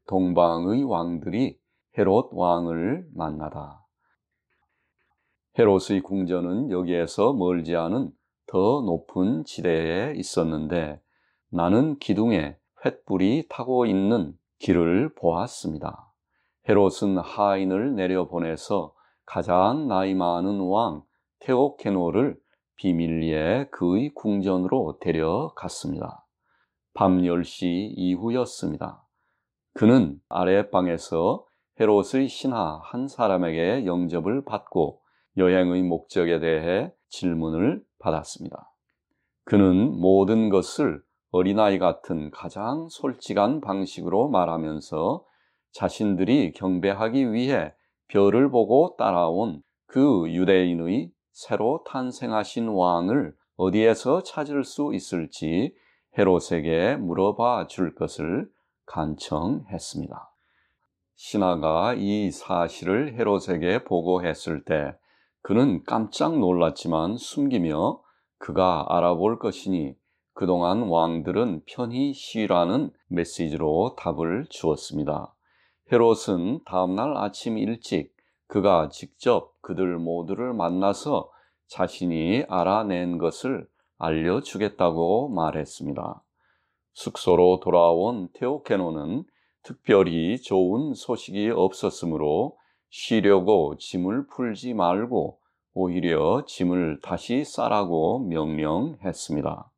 동방의 왕들이 헤롯 왕을 만나다. 헤롯의 궁전은 여기에서 멀지 않은 더 높은 지대에 있었는데 나는 기둥에 횃불이 타고 있는 길을 보았습니다. 헤롯은 하인을 내려보내서 가장 나이 많은 왕 테오케노를 비밀리에 그의 궁전으로 데려갔습니다. 밤 10시 이후였습니다. 그는 아랫방에서 헤롯의 신하 한 사람에게 영접을 받고 여행의 목적에 대해 질문을 받았습니다. 그는 모든 것을 어린아이 같은 가장 솔직한 방식으로 말하면서 자신들이 경배하기 위해 별을 보고 따라온 그 유대인의 새로 탄생하신 왕을 어디에서 찾을 수 있을지 헤롯에게 물어봐 줄 것을 간청했습니다. 신하가 이 사실을 헤롯에게 보고했을 때 그는 깜짝 놀랐지만 숨기며 그가 알아볼 것이니 그동안 왕들은 편히 쉬라는 메시지로 답을 주었습니다. 헤롯은 다음날 아침 일찍 그가 직접 그들 모두를 만나서 자신이 알아낸 것을 알려주겠다고 말했습니다. 숙소로 돌아온 테오케노는 특별히 좋은 소식이 없었으므로 쉬려고 짐을 풀지 말고 오히려 짐을 다시 싸라고 명령했습니다.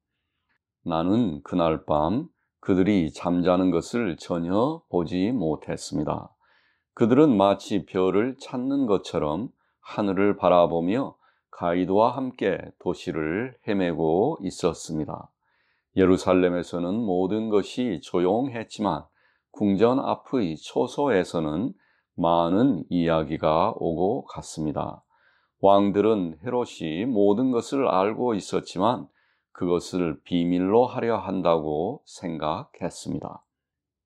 나는 그날 밤 그들이 잠자는 것을 전혀 보지 못했습니다. 그들은 마치 별을 찾는 것처럼 하늘을 바라보며 가이드와 함께 도시를 헤매고 있었습니다. 예루살렘에서는 모든 것이 조용했지만 궁전 앞의 초소에서는 많은 이야기가 오고 갔습니다. 왕들은 헤롯이 모든 것을 알고 있었지만 그것을 비밀로 하려 한다고 생각했습니다.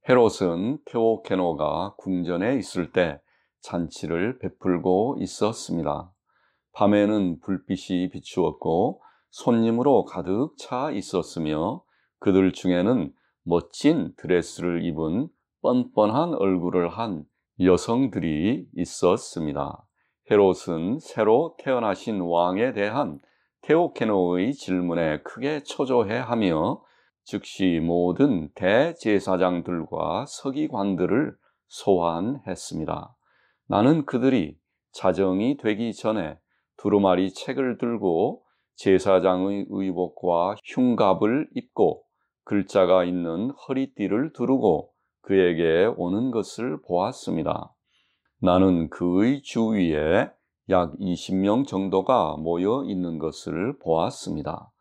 헤롯은 테오케노가 궁전에 있을 때 잔치를 베풀고 있었습니다. 밤에는 불빛이 비추었고 손님으로 가득 차 있었으며 그들 중에는 멋진 드레스를 입은 뻔뻔한 얼굴을 한 여성들이 있었습니다. 헤롯은 새로 태어나신 왕에 대한 테오케노의 질문에 크게 초조해하며 즉시 모든 대제사장들과 서기관들을 소환했습니다. 나는 그들이 자정이 되기 전에 두루마리 책을 들고 제사장의 의복과 흉갑을 입고 글자가 있는 허리띠를 두르고 그에게 오는 것을 보았습니다. 나는 그의 주위에 약 20명 정도가 모여 있는 것을 보았습니다.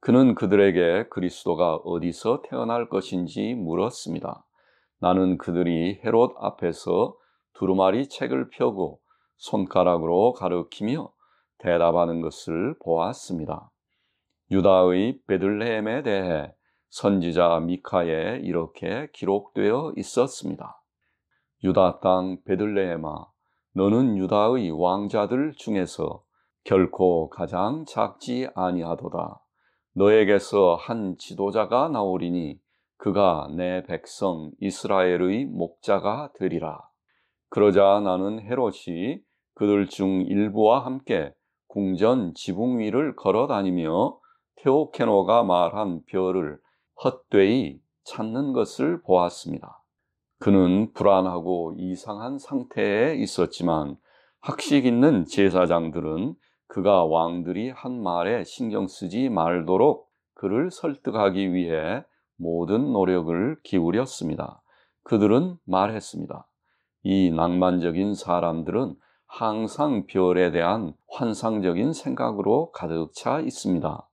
그는 그들에게 그리스도가 어디서 태어날 것인지 물었습니다. 나는 그들이 헤롯 앞에서 두루마리 책을 펴고 손가락으로 가리키며 대답하는 것을 보았습니다. 유다의 베들레헴에 대해 선지자 미카에 이렇게 기록되어 있었습니다. 유다 땅 베들레헴아, 너는 유다의 왕자들 중에서 결코 가장 작지 아니하도다. 너에게서 한 지도자가 나오리니 그가 내 백성 이스라엘의 목자가 되리라. 그러자 나는 헤롯이 그들 중 일부와 함께 궁전 지붕 위를 걸어다니며 테오케노가 말한 별을 헛되이 찾는 것을 보았습니다. 그는 불안하고 이상한 상태에 있었지만 학식 있는 제사장들은 그가 왕들이 한 말에 신경 쓰지 말도록 그를 설득하기 위해 모든 노력을 기울였습니다. 그들은 말했습니다. 이 낭만적인 사람들은 항상 별에 대한 환상적인 생각으로 가득 차 있습니다.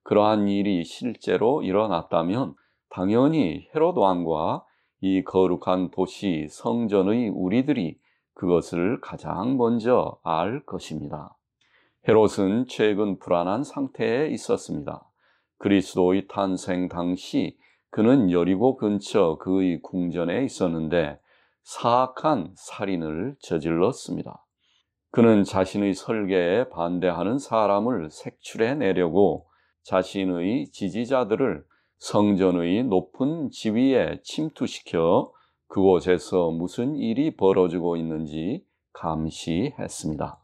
그러한 일이 실제로 일어났다면 당연히 헤롯 왕과 이 거룩한 도시 성전의 우리들이 그것을 가장 먼저 알 것입니다. 헤롯은 최근 불안한 상태에 있었습니다. 그리스도의 탄생 당시 그는 여리고 근처 그의 궁전에 있었는데 사악한 살인을 저질렀습니다. 그는 자신의 설계에 반대하는 사람을 색출해내려고 자신의 지지자들을 성전의 높은 지위에 침투시켜 그곳에서 무슨 일이 벌어지고 있는지 감시했습니다.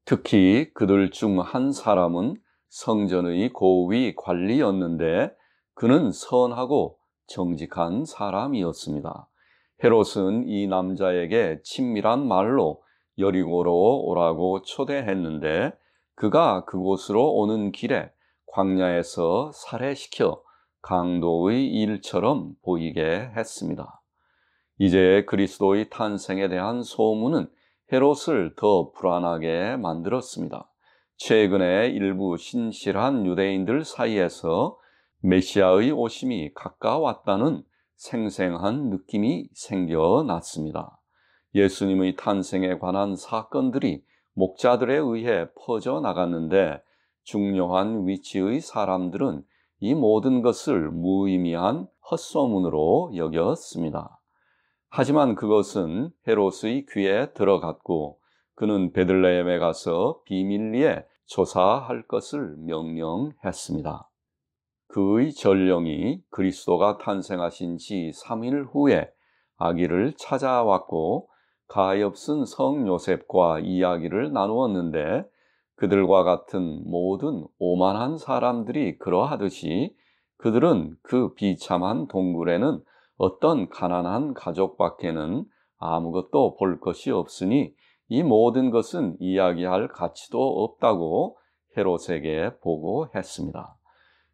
특히 그들 중 한 사람은 성전의 고위 관리였는데 그는 선하고 정직한 사람이었습니다. 헤롯은 이 남자에게 친밀한 말로 여리고로 오라고 초대했는데 그가 그곳으로 오는 길에 광야에서 살해시켜 강도의 일처럼 보이게 했습니다. 이제 그리스도의 탄생에 대한 소문은 헤롯을 더 불안하게 만들었습니다. 최근에 일부 신실한 유대인들 사이에서 메시아의 오심이 가까웠다는 생생한 느낌이 생겨났습니다. 예수님의 탄생에 관한 사건들이 목자들에 의해 퍼져나갔는데 중요한 위치의 사람들은 이 모든 것을 무의미한 헛소문으로 여겼습니다. 하지만 그것은 헤롯의 귀에 들어갔고 그는 베들레헴에 가서 비밀리에 조사할 것을 명령했습니다. 그의 전령이 그리스도가 탄생하신 지 3일 후에 아기를 찾아왔고 가엾은 성 요셉과 이야기를 나누었는데 그들과 같은 모든 오만한 사람들이 그러하듯이 그들은 그 비참한 동굴에는 어떤 가난한 가족밖에는 아무것도 볼 것이 없으니 이 모든 것은 이야기할 가치도 없다고 헤롯에게 보고했습니다.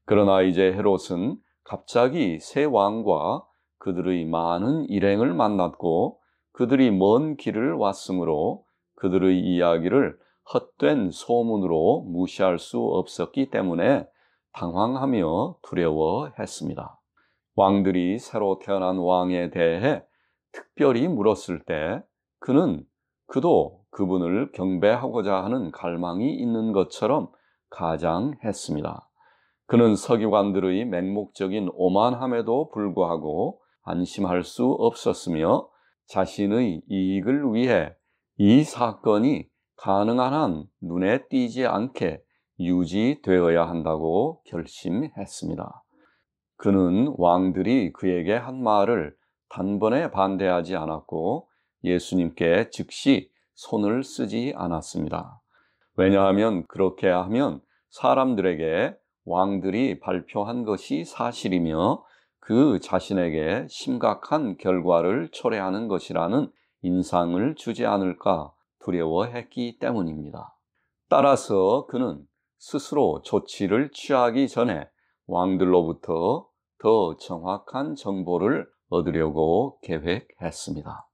그러나 이제 헤롯은 갑자기 세 왕과 그들의 많은 일행을 만났고 그들이 먼 길을 왔으므로 그들의 이야기를 헛된 소문으로 무시할 수 없었기 때문에 당황하며 두려워했습니다. 왕들이 새로 태어난 왕에 대해 특별히 물었을 때 그도 그분을 경배하고자 하는 갈망이 있는 것처럼 가장했습니다. 그는 서기관들의 맹목적인 오만함에도 불구하고 안심할 수 없었으며 자신의 이익을 위해 이 사건이 가능한 한 눈에 띄지 않게 유지되어야 한다고 결심했습니다. 그는 왕들이 그에게 한 말을 단번에 반대하지 않았고 예수님께 즉시 손을 쓰지 않았습니다. 왜냐하면 그렇게 하면 사람들에게 왕들이 발표한 것이 사실이며 그 자신에게 심각한 결과를 초래하는 것이라는 인상을 주지 않을까 두려워했기 때문입니다. 따라서 그는 스스로 조치를 취하기 전에 왕들로부터 더 정확한 정보를 얻으려고 계획했습니다.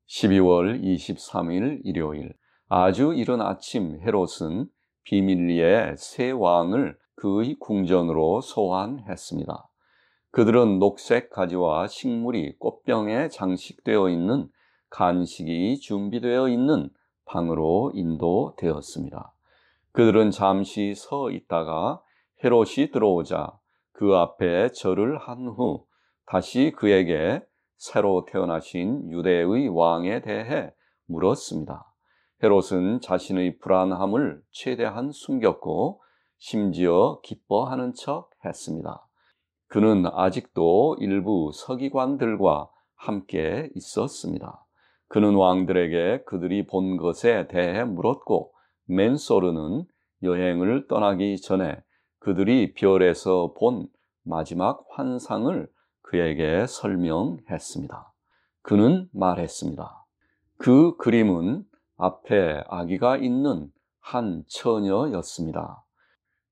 12월 23일 일요일, 아주 이른 아침 헤롯은 비밀리에 세 왕을 그의 궁전으로 소환했습니다. 그들은 녹색 가지와 식물이 꽃병에 장식되어 있는 간식이 준비되어 있는 방으로 인도되었습니다. 그들은 잠시 서 있다가 헤롯이 들어오자 그 앞에 절을 한 후 다시 그에게 새로 태어나신 유대의 왕에 대해 물었습니다. 헤롯은 자신의 불안함을 최대한 숨겼고 심지어 기뻐하는 척 했습니다. 그는 아직도 일부 서기관들과 함께 있었습니다. 그는 왕들에게 그들이 본 것에 대해 물었고 맨소르는 여행을 떠나기 전에 그들이 별에서 본 마지막 환상을 그에게 설명했습니다. 그는 말했습니다. 그 그림은 앞에 아기가 있는 한 처녀였습니다.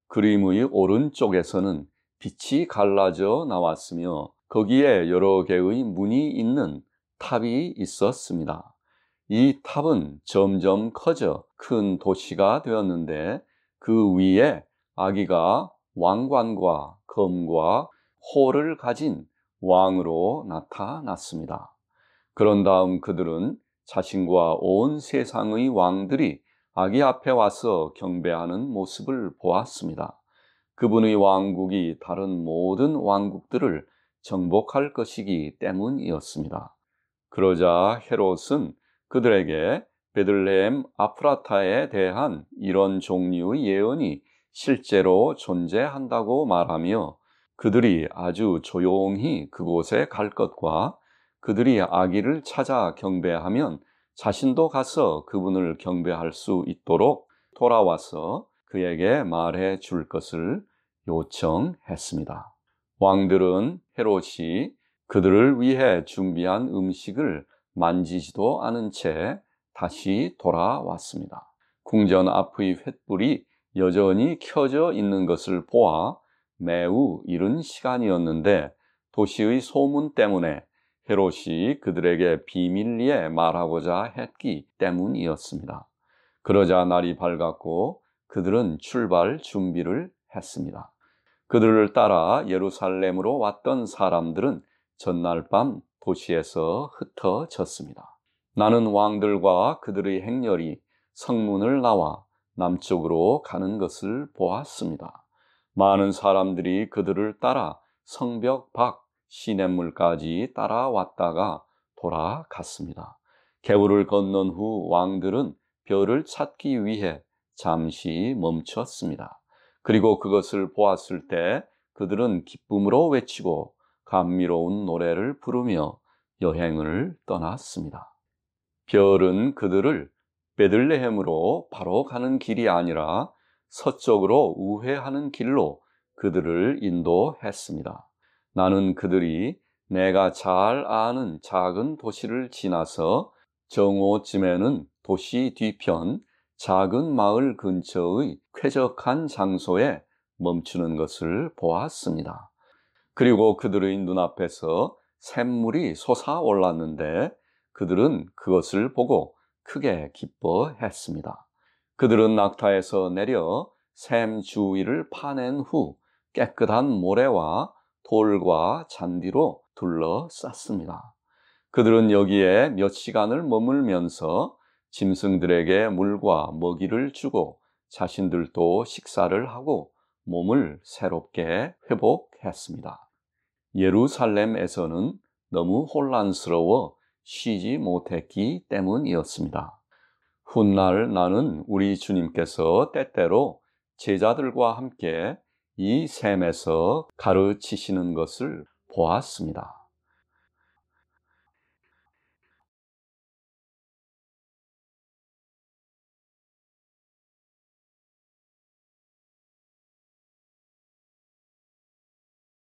그림의 오른쪽에서는 빛이 갈라져 나왔으며 거기에 여러 개의 문이 있는 탑이 있었습니다. 이 탑은 점점 커져 큰 도시가 되었는데 그 위에 아기가 왕관과 검과 호를 가진 왕으로 나타났습니다. 그런 다음 그들은 자신과 온 세상의 왕들이 아기 앞에 와서 경배하는 모습을 보았습니다. 그분의 왕국이 다른 모든 왕국들을 정복할 것이기 때문이었습니다. 그러자 헤롯은 그들에게 베들레헴 아프라타에 대한 이런 종류의 예언이 실제로 존재한다고 말하며 그들이 아주 조용히 그곳에 갈 것과 그들이 아기를 찾아 경배하면 자신도 가서 그분을 경배할 수 있도록 돌아와서 그에게 말해 줄 것을 요청했습니다. 왕들은 헤롯이 그들을 위해 준비한 음식을 만지지도 않은 채 다시 돌아왔습니다. 궁전 앞의 횃불이 여전히 켜져 있는 것을 보아 매우 이른 시간이었는데 도시의 소문 때문에 헤롯이 그들에게 비밀리에 말하고자 했기 때문이었습니다. 그러자 날이 밝았고 그들은 출발 준비를 했습니다. 그들을 따라 예루살렘으로 왔던 사람들은 전날 밤 도시에서 흩어졌습니다. 나는 왕들과 그들의 행렬이 성문을 나와 남쪽으로 가는 것을 보았습니다. 많은 사람들이 그들을 따라 성벽 밖 시냇물까지 따라왔다가 돌아갔습니다. 개울을 건넌 후 왕들은 별을 찾기 위해 잠시 멈췄습니다. 그리고 그것을 보았을 때 그들은 기쁨으로 외치고 감미로운 노래를 부르며 여행을 떠났습니다. 별은 그들을 베들레헴으로 바로 가는 길이 아니라 서쪽으로 우회하는 길로 그들을 인도했습니다. 나는 그들이 내가 잘 아는 작은 도시를 지나서 정오쯤에는 도시 뒤편 작은 마을 근처의 쾌적한 장소에 멈추는 것을 보았습니다. 그리고 그들의 눈앞에서 샘물이 솟아올랐는데 그들은 그것을 보고 크게 기뻐했습니다. 그들은 낙타에서 내려 샘 주위를 파낸 후 깨끗한 모래와 돌과 잔디로 둘러쌌습니다. 그들은 여기에 몇 시간을 머물면서 짐승들에게 물과 먹이를 주고 자신들도 식사를 하고 몸을 새롭게 회복했습니다. 예루살렘에서는 너무 혼란스러워 쉬지 못했기 때문이었습니다. 훗날 나는 우리 주님께서 때때로 제자들과 함께 이 샘에서 가르치시는 것을 보았습니다.